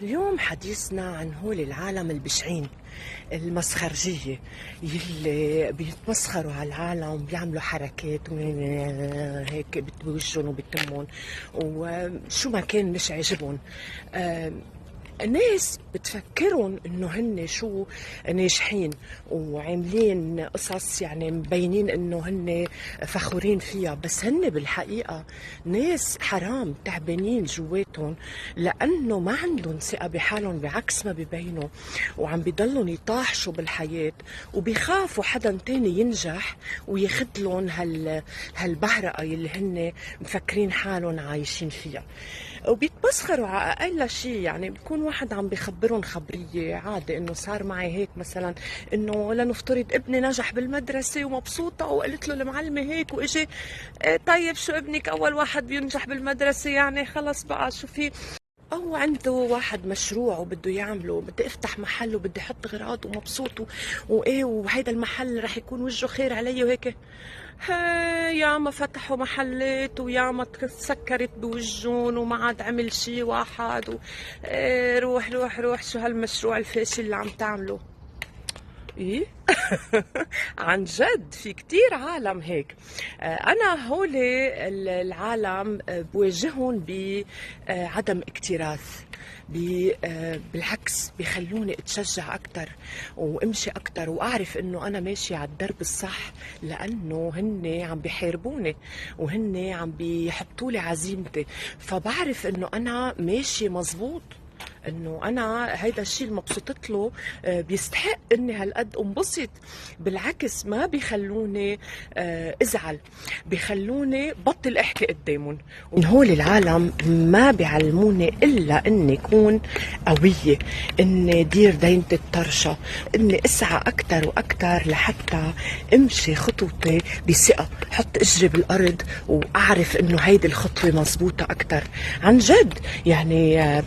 اليوم حديثنا عن هول العالم البشعين المسخرجية يلي بيتمسخروا على العالم وبيعملوا حركات هيك بوجهن وبتمهم وشو ما كان مش عاجبهم. ناس بتفكرون انه هن شو ناجحين وعاملين قصص، يعني مبينين انه هن فخورين فيها، بس هن بالحقيقة ناس حرام تعبانين جواتهم لانه ما عندهم ثقة بحالهم بعكس ما ببينوا، وعم بيضلوا يطاحشوا بالحياة وبيخافوا حدا تاني ينجح وياخدلن هالبهرقة اللي هن مفكرين حالهم عايشين فيها، وبيتمسخروا على اقل شيء. يعني بيكون واحد عم بيخبرهم خبريه عادي انه صار معي هيك، مثلا انه لنفترض ابني نجح بالمدرسه ومبسوطه وقلت له المعلمه هيك واجي طيب شو ابنك اول واحد بينجح بالمدرسه، يعني خلص بقى شو في. او عنده واحد مشروع وبده يعمله، بدي افتح محل وبدي احط غراض ومبسوط وايه، وهيدا المحل رح يكون وجهه خير علي وهيك. يا ما فتحوا محلات ويا ما تسكرت بوجهن وما عاد عمل شي واحد روح روح روح، شو هالمشروع الفاشل اللي عم تعمله؟ ايه عن جد في كتير عالم هيك. انا هولي العالم بواجههم بعدم اكتراث، بالعكس بيخلوني اتشجع اكتر وامشي اكتر واعرف انه انا ماشي على الدرب الصح، لانه هن عم بيحاربوني وهن عم بيحطوا لي عزيمتي، فبعرف انه انا ماشي مزبوط، انه انا هيدا الشيء المبسوطت له بيستحق اني هالقد انبسط. بالعكس ما بيخلوني ازعل، بيخلوني بطل احكي قدامهم. هول العالم ما بيعلموني الا اني اكون قويه، اني دير دينة الطرشه، اني اسعى اكثر واكثر لحتى امشي خطوتي بثقه، حط اجري بالارض واعرف انه هيدي الخطوه مزبوطه اكثر. عن جد يعني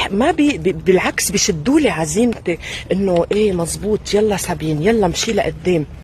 ما بي بالعكس بيشدوا لي عزيمتي انه ايه مزبوط، يلا سابين يلا مشي لقدام.